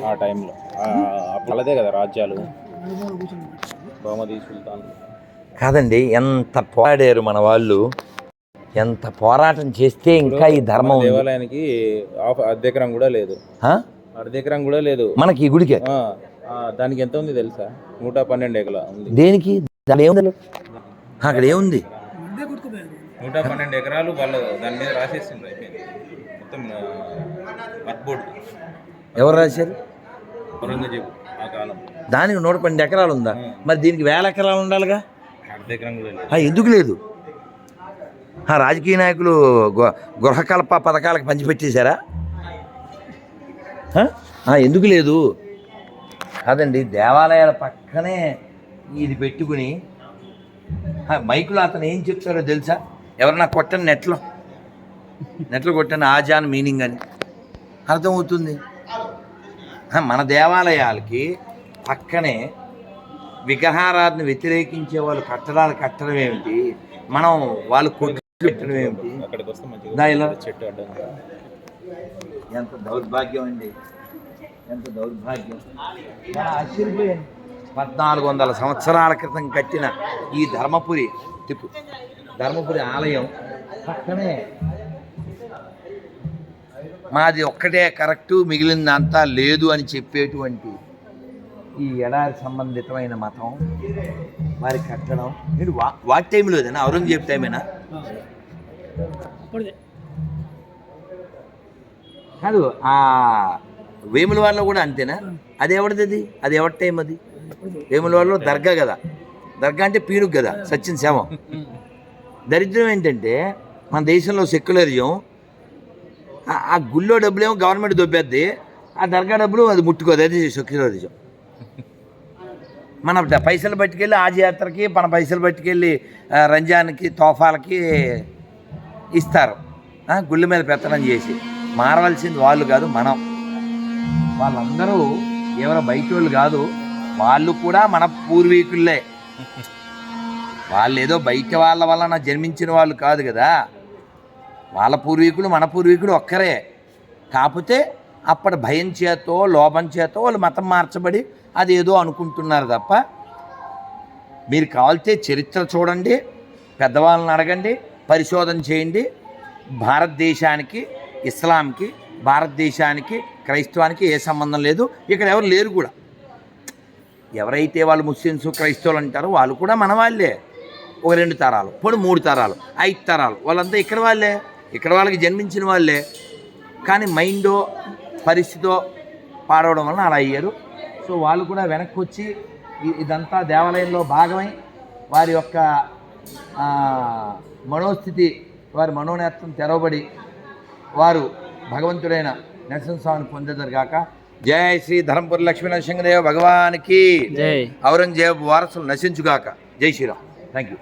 ఆ టైంలో వాళ్ళదే కదా రాజ్యాలు, బహుమతి సుల్తాన్. కాదండి, ఎంత పోరాడారు మన వాళ్ళు, ఎంత పోరాటం చేస్తే ఇంకా ఈ ధర్మం ఉంది. దేవాలయానికి అర్ధ ఎకరం కూడా లేదు, అర్ధ ఎకరం కూడా లేదు మనకి ఈ గుడికి. దానికి ఎంత ఉంది తెలుసా? 112 ఎకరాల ఉంది. దేనికి? అక్కడ ఏముంది? 112 ఎకరాలు వాళ్ళు దాని మీద రాసేసిండ్రు, అయిపోయింది మొత్తం. వర్క్ ఎవరు రాశారు? ఔరంగజేబు ఆ కాలం. దానికి 112 ఎకరాలు ఉందా? మరి దీనికి 1000 ఎకరాలు ఉండాలిగా. అర్ధ ఎకరం కూడా లేదు. ఎందుకు లేదు? రాజకీయ నాయకులు గృహకల్ప పథకాలకు పంచిపెట్టేశారా? ఎందుకు లేదు? కాదండి, దేవాలయాల పక్కనే ఇది పెట్టుకుని మైకులో అతను ఏం చెప్తారో తెలుసా? ఎవరన్నా కొట్టండి, నెట్లో కొట్టండి ఆజాన్ మీనింగ్ అని అర్థమవుతుంది. మన దేవాలయాలకి పక్కనే విగ్రహారాధన వ్యతిరేకించే వాళ్ళు కట్టడాలు కట్టడం ఏమిటి, మనం వాళ్ళు కొట్టు పెట్టడం ఏమిటి? ఎంత దౌర్భాగ్యం అండి, ఎంత దౌర్భాగ్యం. 1400 సంవత్సరాల క్రితం కట్టిన ఈ ధర్మపురి ఆలయం పక్కనే మాది ఒక్కటే కరెక్టు, మిగిలిందంతా లేదు అని చెప్పేటువంటి ఈ ఎడారి సంబంధితమైన మతం వారి కట్టడం. మీరు వాటి టైంలో ఏదైనా ఔరంగజేబు టైమేనా? కాదు, ఆ వేములవాడలో కూడా అంతేనా? అది ఎవరిది? అది ఎవరి టైం? అది వేములవాడలో దర్గా కదా, దర్గా అంటే పీనుగు కదా, సచిన్ శవం. దరిద్రం ఏంటంటే మన దేశంలో సెక్యులరిజం, ఆ గుళ్ళో డబ్బులేమో గవర్నమెంట్ దొబ్బేద్ది, ఆ దర్గా డబ్బులు అది ముట్టుకోదు, అది సెక్యులరిజం. మన పైసలు పట్టుకెళ్ళి ఆజ యాత్రకి, మన పైసలు పట్టుకెళ్ళి రంజాన్కి, తోఫాలకి ఇస్తారు, గుళ్ళ మీద పెత్తనం చేసి. మారవలసింది వాళ్ళు కాదు, మనం. వాళ్ళందరూ ఎవరో బయట వాళ్ళు కాదు, వాళ్ళు కూడా మన పూర్వీకులే. వాళ్ళు ఏదో బయట వాళ్ళ వలన జన్మించిన వాళ్ళు కాదు కదా, వాళ్ళ పూర్వీకులు మన పూర్వీకులు ఒక్కరే. కాకపోతే అప్పటి భయం చేతో లోభం చేతో వాళ్ళు మతం మార్చబడి అదేదో అనుకుంటున్నారు తప్ప. మీరు కావాల్తే చరిత్ర చూడండి, పెద్దవాళ్ళని అడగండి, పరిశోధన చేయండి. భారతదేశానికి ఇస్లాంకి, భారతదేశానికి క్రైస్తవానికి ఏ సంబంధం లేదు. ఇక్కడ ఎవరు లేరు కూడా. ఎవరైతే వాళ్ళు ముస్లిమ్స్ క్రైస్తవులు అంటారో వాళ్ళు కూడా మన వాళ్ళే. 1-2 తరాలు, పోనీ 3 తరాలు, 5 తరాలు, వాళ్ళంతా ఇక్కడ వాళ్ళే, ఇక్కడ వాళ్ళకి జన్మించిన వాళ్ళే. కానీ మైండో పరిస్థితో పాడవడం వలన అలా అయ్యారు. సో వాళ్ళు కూడా వెనక్కి వచ్చి ఇదంతా దేవాలయంలో భాగమై వారి యొక్క మనోస్థితి, వారి మనోనేత్రం తెరవబడి వారు భగవంతుడైన నరసింహస్వామిని పొందేదరుగాక. జయ శ్రీ ధర్మపురి లక్ష్మీ నరసింహదేవ భగవానికి. ఔరంగజేబు వారసులు నశించుగాక. జై శ్రీరామ్. Thank you.